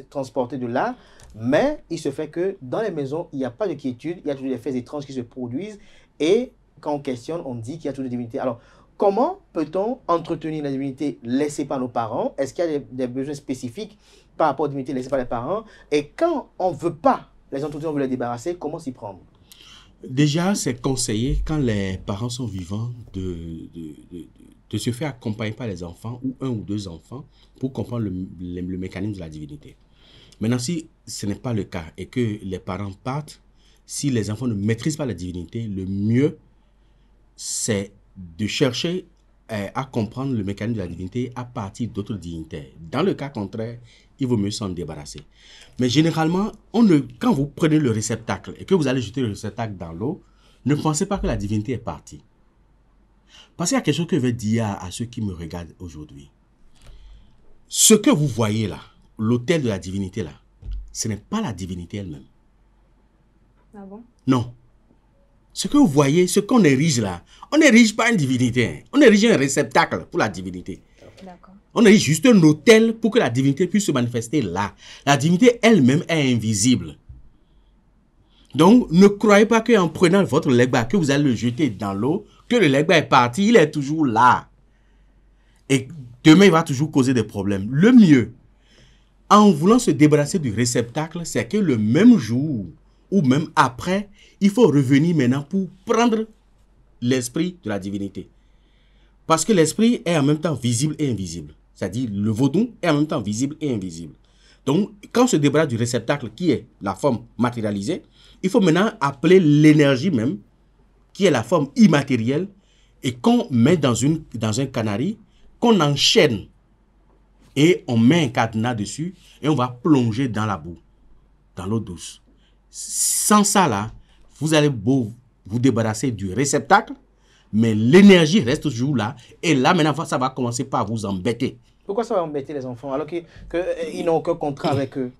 Speaker 2: transportées de là, mais il se fait que dans les maisons, il n'y a pas de quiétude, il y a toujours des faits étranges qui se produisent, et quand on questionne, on dit qu'il y a toujours des divinités. Alors, comment peut-on entretenir la divinité laissée par nos parents? Est-ce qu'il y a des besoins spécifiques par rapport aux divinités laissées par les parents? Et quand on ne veut pas les entretenir, on veut les débarrasser, comment s'y prendre?
Speaker 3: Déjà, c'est conseillé, quand les parents sont vivants, de se faire accompagner par les enfants, ou un ou deux enfants, pour comprendre le mécanisme de la divinité. Maintenant, si ce n'est pas le cas, et que les parents partent, si les enfants ne maîtrisent pas la divinité, le mieux, c'est de chercher à comprendre le mécanisme de la divinité à partir d'autres dignitaires. Dans le cas contraire, il vaut mieux s'en débarrasser. Mais généralement, quand vous prenez le réceptacle et que vous allez jeter le réceptacle dans l'eau, ne pensez pas que la divinité est partie. Parce qu'il y a quelque chose que je vais dire à ceux qui me regardent aujourd'hui. Ce que vous voyez là, l'autel de la divinité là, ce n'est pas la divinité elle-même.
Speaker 4: Ah bon?
Speaker 3: Non. Ce que vous voyez, ce qu'on érige là, on n'érige pas une divinité. Hein. On érige un réceptacle pour la divinité.
Speaker 4: D'accord.
Speaker 3: On érige juste un autel pour que la divinité puisse se manifester là. La divinité elle-même est invisible. Donc, ne croyez pas qu'en prenant votre legba, que vous allez le jeter dans l'eau, que le legba est parti, il est toujours là. Et demain, il va toujours causer des problèmes. Le mieux, en voulant se débarrasser du réceptacle, c'est que le même jour ou même après, il faut revenir maintenant pour prendre l'esprit de la divinité. Parce que l'esprit est en même temps visible et invisible. C'est-à-dire, le vaudou est en même temps visible et invisible. Donc, quand on se débarrasse du réceptacle qui est la forme matérialisée, il faut maintenant appeler l'énergie même, qui est la forme immatérielle, et qu'on met dans un canari, qu'on enchaîne, et on met un cadenas dessus, et on va plonger dans la boue, dans l'eau douce. Sans ça, là, vous allez vous débarrasser du réceptacle, mais l'énergie reste toujours là, et là, maintenant, ça va commencer par vous embêter.
Speaker 2: Pourquoi ça va embêter les enfants alors qu'ils n'ont aucun contrat avec eux?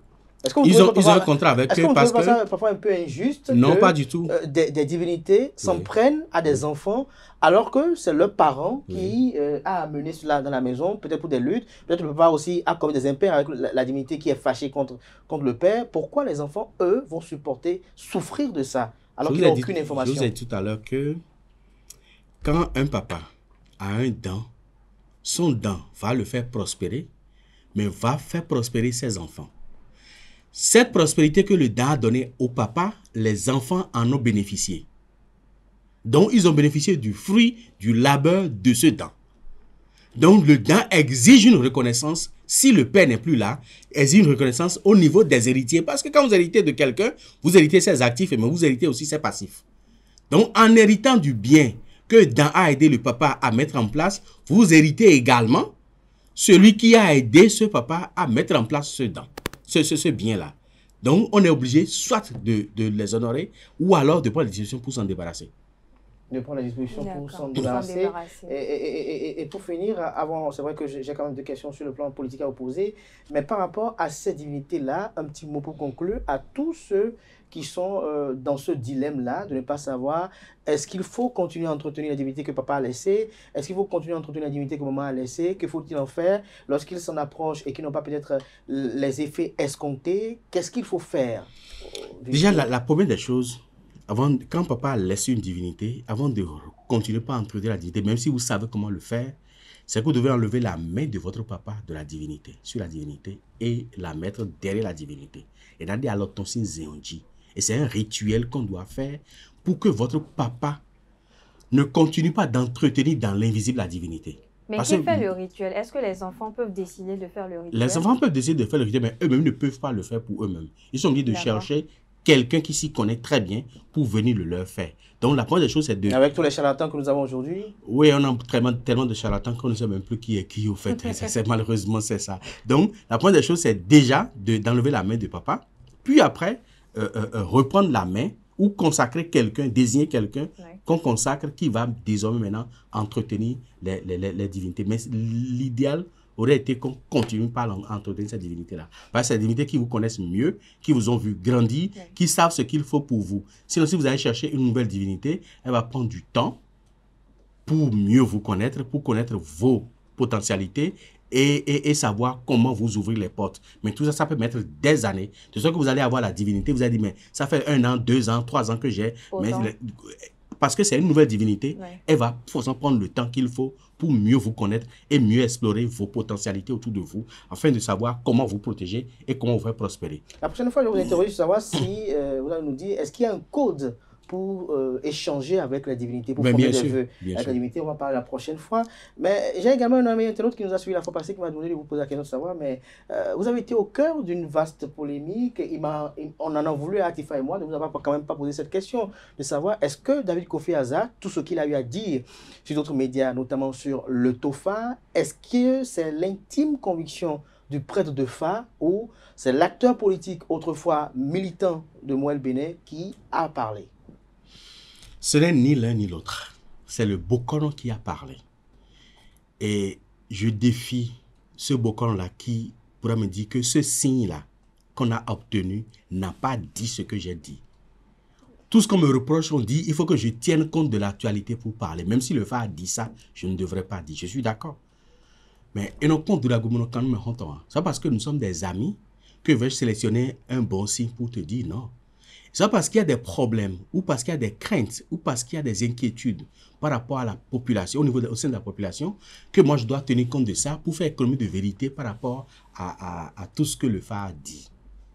Speaker 3: Ils ont un contrat avec eux parce que...
Speaker 2: ça parfois un peu injuste?
Speaker 3: Non, pas du tout.
Speaker 2: Des divinités s'en prennent à des enfants alors que c'est leur parent qui a amené cela dans la maison, peut-être pour des luttes, peut-être le papa aussi a commis des impairs avec la divinité qui est fâchée contre le père. Pourquoi les enfants, eux, vont souffrir de ça alors qu'ils n'ont aucune information?
Speaker 3: Je vous ai dit tout à l'heure que quand un papa a un dent, son dent va le faire prospérer, mais va faire prospérer ses enfants. Cette prospérité que le dent a donnée au papa, les enfants en ont bénéficié. Donc, ils ont bénéficié du fruit, du labeur de ce dent. Donc, le dent exige une reconnaissance. Si le père n'est plus là, exige une reconnaissance au niveau des héritiers. Parce que quand vous héritez de quelqu'un, vous héritez ses actifs, mais vous héritez aussi ses passifs. Donc, en héritant du bien que dent a aidé le papa à mettre en place, vous héritez également celui qui a aidé ce papa à mettre en place ce dent. Ce bien-là. Donc, on est obligé soit de les honorer ou alors de prendre des dispositions pour s'en débarrasser.
Speaker 2: De prendre les dispositions pour s'en débarrasser. Et pour finir, avant, c'est vrai que j'ai quand même des questions sur le plan politique à opposer, mais par rapport à ces divinités-là, un petit mot pour conclure, à tous ceux qui sont dans ce dilemme-là, de ne pas savoir, est-ce qu'il faut continuer à entretenir la divinité que papa a laissée? Est-ce qu'il faut continuer à entretenir la divinité que maman a laissée? Que faut-il en faire lorsqu'ils s'en approchent et qu'ils n'ont pas peut-être les effets escomptés? Qu'est-ce qu'il faut faire?
Speaker 3: Déjà, la première des choses, quand papa a laissé une divinité, avant de continuer pas à entretenir la divinité, même si vous savez comment le faire, c'est que vous devez enlever la main de votre papa de la divinité, sur la divinité, et la mettre derrière la divinité. Et d'aller à l'autosin zéonji. Et c'est un rituel qu'on doit faire pour que votre papa ne continue pas d'entretenir dans l'invisible la divinité.
Speaker 4: Mais qui fait le rituel? Est-ce que les enfants peuvent décider de faire le rituel?
Speaker 3: Les enfants peuvent décider de faire le rituel, mais eux-mêmes ne peuvent pas le faire pour eux-mêmes. Ils sont obligés de chercher quelqu'un qui s'y connaît très bien pour venir le leur faire. Donc la première des choses, c'est de...
Speaker 2: Avec tous les charlatans que nous avons aujourd'hui?
Speaker 3: Oui, on a tellement de charlatans qu'on ne sait même plus qui est qui, au fait. Malheureusement, c'est ça. Donc, la première des choses, c'est déjà d'enlever la main de papa, puis après, reprendre la main ou consacrer quelqu'un, désigner quelqu'un qu'on consacre qui va désormais maintenant entretenir les divinités. Mais l'idéal aurait été qu'on continue par entretenir cette divinité-là. Parce que c'est des divinités qui vous connaissent mieux, qui vous ont vu grandir, qui savent ce qu'il faut pour vous. Sinon, si vous allez chercher une nouvelle divinité, elle va prendre du temps pour mieux vous connaître, pour connaître vos potentialités et savoir comment vous ouvrir les portes. Mais tout ça, ça peut mettre des années. De sorte que vous allez avoir la divinité, vous allez dire, mais ça fait 1 an, 2 ans, 3 ans que j'ai. Mais parce que c'est une nouvelle divinité,
Speaker 4: Ouais.
Speaker 3: elle va forcément prendre le temps qu'il faut pour mieux vous connaître et mieux explorer vos potentialités autour de vous, afin de savoir comment vous protéger et comment vous faire prospérer.
Speaker 2: La prochaine fois, je vais vous interroger pour savoir si vous allez nous dire, est-ce qu'il y a un code pour échanger avec la divinité, pour
Speaker 3: Mais
Speaker 2: former
Speaker 3: bien
Speaker 2: des
Speaker 3: sûr,
Speaker 2: vœux
Speaker 3: bien
Speaker 2: avec
Speaker 3: sûr.
Speaker 2: la divinité? On va parler la prochaine fois. Mais j'ai également un ami internaute qui nous a suivi la fois passée, qui m'a demandé de vous poser la question de savoir, mais vous avez été au cœur d'une vaste polémique. On en a voulu à Atifa et moi, de vous avoir quand même pas posé cette question, de savoir, est-ce que David Kofi Aza, tout ce qu'il a eu à dire sur d'autres médias, notamment sur le TOFA, est-ce que c'est l'intime conviction du prêtre de Fa ou c'est l'acteur politique, autrefois militant de Moël Bénet, qui a parlé?
Speaker 3: Ce n'est ni l'un ni l'autre. C'est le Bokono qui a parlé. Et je défie ce Bokono-là qui pourra me dire que ce signe-là qu'on a obtenu n'a pas dit ce que j'ai dit. Tout ce qu'on me reproche, on dit, il faut que je tienne compte de l'actualité pour parler. Même si le FA a dit ça, je ne devrais pas dire. Je suis d'accord. Mais et nos comptes de la Goumounokan me hontent. C'est parce que nous sommes des amis que vais-je sélectionner un bon signe pour te dire non. C'est parce qu'il y a des problèmes, ou parce qu'il y a des craintes, ou parce qu'il y a des inquiétudes par rapport à la population, au sein de la population, que moi je dois tenir compte de ça pour faire économie de vérité par rapport à tout ce que le FA a dit.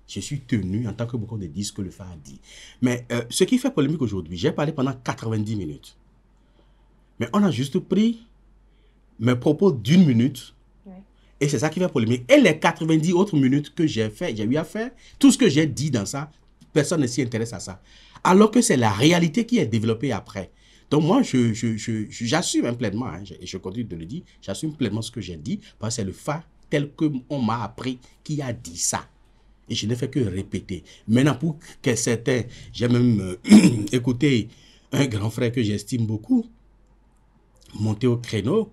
Speaker 3: Je suis tenu en tant que beaucoup de dire ce que le FA a dit. Mais ce qui fait polémique aujourd'hui, j'ai parlé pendant 90 minutes. Mais on a juste pris mes propos d'1 minute. Et c'est ça qui fait polémique. Et les 90 autres minutes que j'ai eu à faire, tout ce que j'ai dit dans ça, personne ne s'y intéresse à ça. Alors que c'est la réalité qui est développée après. Donc moi, j'assume pleinement, hein, et je continue de le dire, j'assume pleinement ce que j'ai dit, parce que c'est le FA tel qu'on m'a appris qui a dit ça. Et je n'ai fait que répéter. Maintenant, pour que certains, j'ai même écouté un grand frère que j'estime beaucoup, monter au créneau,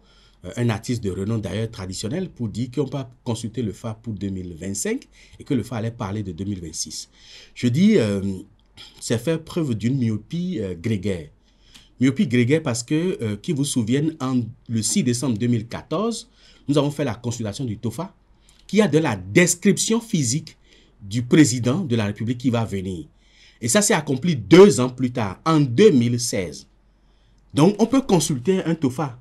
Speaker 3: un artiste de renom d'ailleurs traditionnel, pour dire qu'on peut consulter le FA pour 2025 et que le FA allait parler de 2026. Je dis, c'est faire preuve d'une myopie grégaire. Myopie grégaire parce que, qui vous souviennent, le 6 décembre 2014, nous avons fait la consultation du TOFA, qui a de la description physique du président de la République qui va venir. Et ça s'est accompli 2 ans plus tard, en 2016. Donc, on peut consulter un TOFA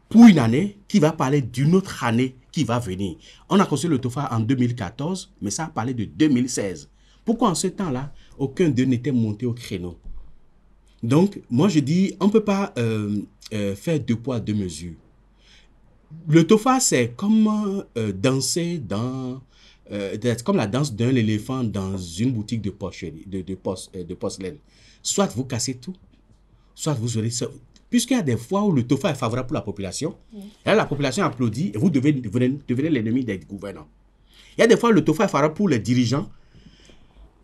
Speaker 3: pour une année qui va parler d'une autre année qui va venir. On a consulté le TOFA en 2014, mais ça a parlé de 2016. Pourquoi en ce temps-là, aucun d'eux n'était monté au créneau? Donc, moi je dis, on ne peut pas faire 2 poids, 2 mesures. Le TOFA, c'est comme danser dans... c'est comme la danse d'un éléphant dans une boutique de porcelaine. Soit vous cassez tout, soit vous aurez... Puisqu'il y a des fois où le TOFA est favorable pour la population, et là, la population applaudit et vous devenez l'ennemi des gouvernants. Il y a des fois où le TOFA est favorable pour les dirigeants.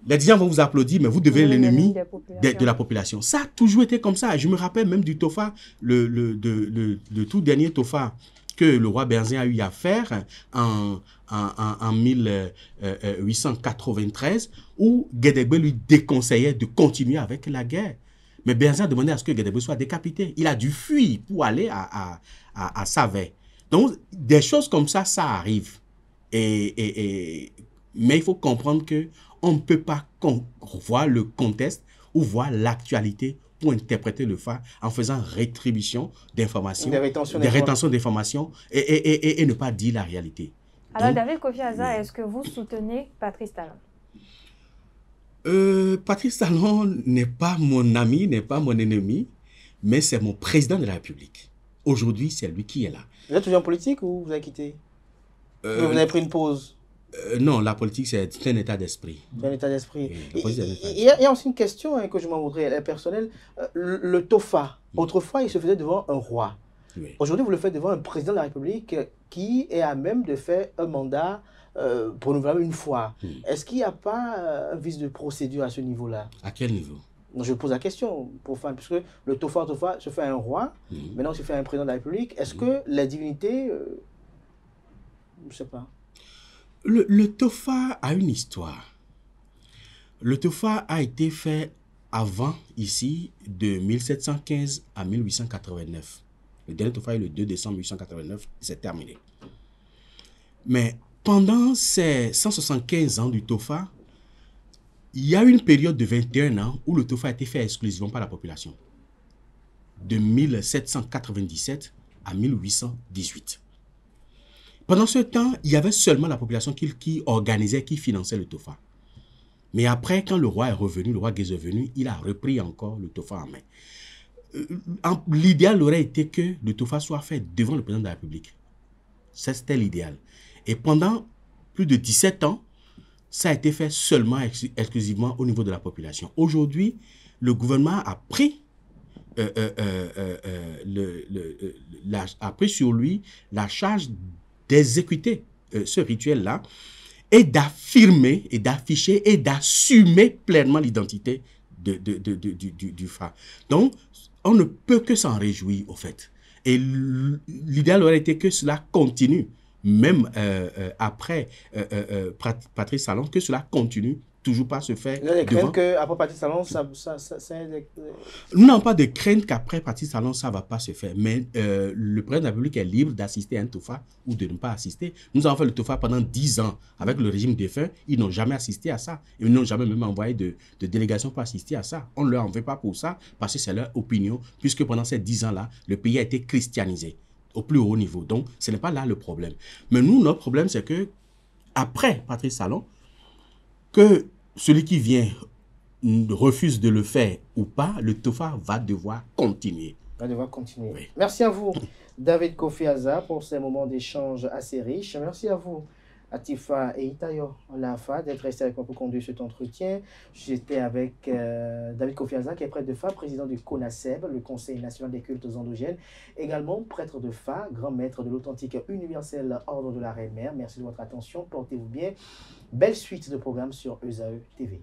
Speaker 3: Les dirigeants vont vous applaudir, mais vous devenez l'ennemi de la population. Ça a toujours été comme ça. Je me rappelle même du TOFA, le tout dernier TOFA que le roi Berzin a eu à faire en 1893, où Guédégbé lui déconseillait de continuer avec la guerre. Mais Berzin demandait à ce que Guédégbé soit décapité. Il a dû fuir pour aller à Savay. Donc, des choses comme ça, ça arrive. Mais il faut comprendre qu'on ne peut pas voir le contexte ou voir l'actualité pour interpréter le FA en faisant rétribution d'informations, des rétentions d'informations et ne pas dire la réalité.
Speaker 4: Alors, donc, David Kofi Aza, est-ce que vous soutenez Patrice Talon?
Speaker 3: Patrice Talon n'est pas mon ami, n'est pas mon ennemi, mais c'est mon président de la République. Aujourd'hui, c'est lui qui est là.
Speaker 2: Vous êtes toujours en politique ou vous avez quitté? Vous avez pris une pause?
Speaker 3: Non, la politique, c'est un état d'esprit.
Speaker 2: C'est un état d'esprit.
Speaker 3: Oui,
Speaker 2: il y a aussi une question que je m'en voudrais, personnelle. Le TOFA, autrefois, il se faisait devant un roi. Oui. Aujourd'hui, vous le faites devant un président de la République qui est à même de faire un mandat renouvelable une fois. Est-ce qu'il n'y a pas un vice de procédure à ce niveau-là?
Speaker 3: À quel niveau?
Speaker 2: Je pose la question, puisque le TOFA se fait à un roi, maintenant se fait à un président de la République. Est-ce que la divinité, je ne sais pas.
Speaker 3: Le TOFA a une histoire. Le TOFA a été fait avant, ici, de 1715 à 1889. Le dernier TOFA est le 2 décembre 1889, c'est terminé. Mais pendant ces 175 ans du TOFA, il y a eu une période de 21 ans où le TOFA a été fait exclusivement par la population. de 1797 à 1818. Pendant ce temps, il y avait seulement la population qui organisait, qui finançait le TOFA. Mais après, quand le roi est revenu, le roi Guézo est venu, il a repris encore le TOFA en main. L'idéal aurait été que le TOFA soit fait devant le président de la République. C'était l'idéal. Et pendant plus de 17 ans, ça a été fait seulement exclusivement au niveau de la population. Aujourd'hui, le gouvernement a pris, a pris sur lui la charge d'exécuter ce rituel-là et d'affirmer et d'afficher et d'assumer pleinement l'identité du Fa. Donc, on ne peut que s'en réjouir, au fait. Et l'idéal aurait été que cela continue, même après Patrice Talon, que cela continue toujours pas se faire.
Speaker 2: Vous avez des craintes qu'après Patrice Talon,
Speaker 3: Non, pas de crainte qu'après Patrice Talon, ça ne va pas se faire. Mais le président de la République est libre d'assister à un TOFA ou de ne pas assister. Nous avons fait le TOFA pendant 10 ans avec le régime défunt. Ils n'ont jamais assisté à ça. Ils n'ont jamais même envoyé de délégation pour assister à ça. On ne leur en veut pas pour ça parce que c'est leur opinion, puisque pendant ces 10 ans-là, le pays a été christianisé au plus haut niveau. Donc, ce n'est pas là le problème. Mais nous, notre problème, c'est que après Patrice Talon, que celui qui vient refuse de le faire ou pas, le TOFA va devoir continuer.
Speaker 2: Oui. Merci à vous, David Kofi Aza, pour ces moments d'échange assez riches. Merci à vous, Atifa et Itayo Lafa, d'être restés avec moi pour conduire cet entretien. J'étais avec David Kofi Aza, qui est prêtre de Fa, président du CONASEB, le Conseil national des cultes endogènes, également prêtre de Fa, grand maître de l'authentique universel ordre de la Reine-Mère. Merci de votre attention, portez-vous bien. Belle suite de programmes sur ESAE TV.